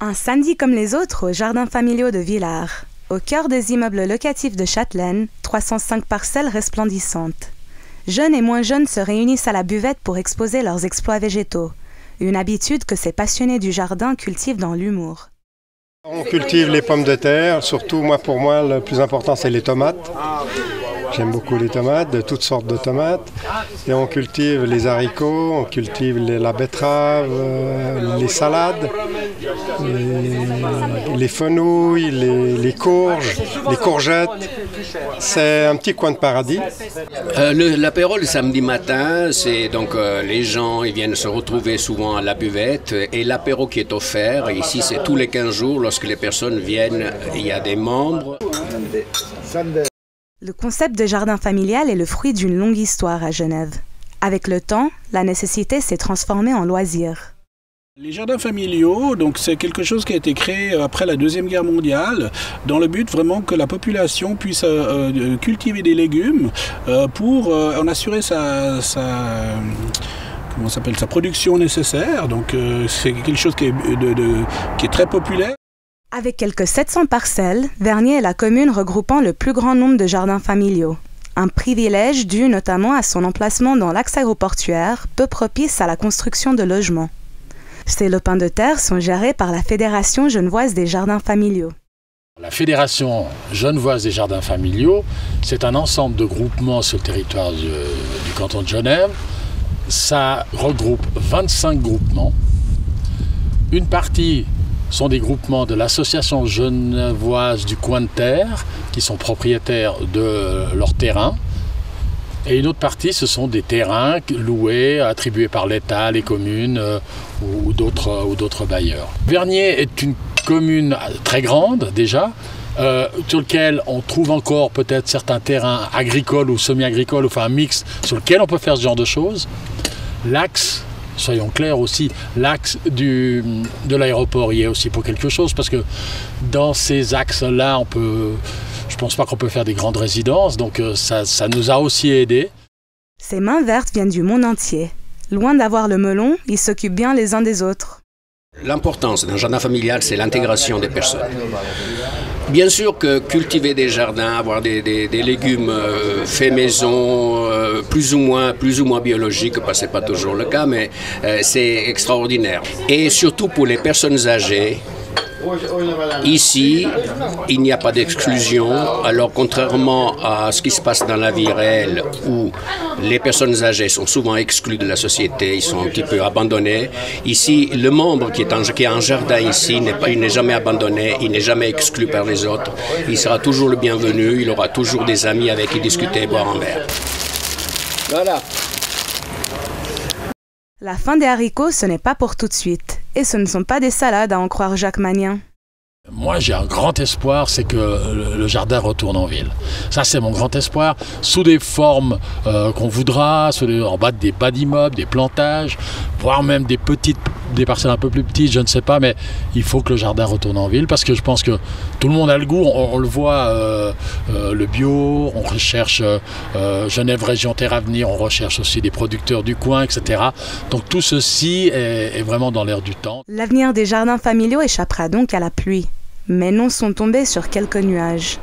Un samedi comme les autres aux jardins familiaux de Villars. Au cœur des immeubles locatifs de Châtelaine, 305 parcelles resplendissantes. Jeunes et moins jeunes se réunissent à la buvette pour exposer leurs exploits végétaux. Une habitude que ces passionnés du jardin cultivent dans l'humour. On cultive les pommes de terre, surtout pour moi le plus important c'est les tomates. J'aime beaucoup les tomates, de toutes sortes de tomates. Et on cultive les haricots, on cultive la betterave, les salades, les fenouils, les courges, les courgettes. C'est un petit coin de paradis. L'apéro le samedi matin, c'est donc les gens ils viennent se retrouver souvent à la buvette. Et l'apéro qui est offert, ici c'est tous les 15 jours, lorsque les personnes viennent, il y a des membres. Le concept de jardin familial est le fruit d'une longue histoire à Genève. Avec le temps, la nécessité s'est transformée en loisir. Les jardins familiaux, donc c'est quelque chose qui a été créé après la Deuxième Guerre mondiale, dans le but vraiment que la population puisse cultiver des légumes pour en assurer sa production nécessaire. Donc c'est quelque chose qui est très populaire. Avec quelques 700 parcelles, Vernier est la commune regroupant le plus grand nombre de jardins familiaux. Un privilège dû notamment à son emplacement dans l'axe aéroportuaire, peu propice à la construction de logements. Ces lopins de terre sont gérés par la Fédération genevoise des jardins familiaux. La Fédération genevoise des jardins familiaux, c'est un ensemble de groupements sur le territoire du canton de Genève. Ça regroupe 25 groupements. Une partie sont des groupements de l'association genevoise du coin de terre qui sont propriétaires de leurs terrains. Et une autre partie, ce sont des terrains loués, attribués par l'État, les communes ou d'autres bailleurs. Vernier est une commune très grande déjà, sur lequel on trouve encore peut-être certains terrains agricoles ou semi-agricoles, enfin un mix sur lequel on peut faire ce genre de choses. L'axe, soyons clairs aussi, l'axe de l'aéroport y est aussi pour quelque chose, parce que dans ces axes-là, je ne pense pas qu'on peut faire des grandes résidences, donc ça nous a aussi aidés. Ces mains vertes viennent du monde entier. Loin d'avoir le melon, ils s'occupent bien les uns des autres. L'importance d'un jardin familial, c'est l'intégration des personnes. Bien sûr que cultiver des jardins, avoir des légumes faits maison, plus ou moins biologiques, parce que ce n'est pas toujours le cas, mais c'est extraordinaire. Et surtout pour les personnes âgées, ici, il n'y a pas d'exclusion. Alors contrairement à ce qui se passe dans la vie réelle, où les personnes âgées sont souvent exclues de la société, ils sont un petit peu abandonnés, ici, le membre qui a un jardin ici, il n'est jamais abandonné, il n'est jamais exclu par les autres. Il sera toujours le bienvenu, il aura toujours des amis avec qui discuter et boire un verre. Voilà. La fin des haricots, ce n'est pas pour tout de suite. Et ce ne sont pas des salades, à en croire Jacques Magnien. Moi, j'ai un grand espoir, c'est que le jardin retourne en ville. Ça, c'est mon grand espoir, sous des formes qu'on voudra, en bas des bas d'immeubles, des plantages, voire même des parcelles un peu plus petites, je ne sais pas, mais il faut que le jardin retourne en ville, parce que je pense que tout le monde a le goût, on le voit, le bio, on recherche Genève Région Terre Avenir, on recherche aussi des producteurs du coin, etc. Donc tout ceci est vraiment dans l'air du temps. L'avenir des jardins familiaux échappera donc à la pluie. Mais non sont tombés sur quelques nuages.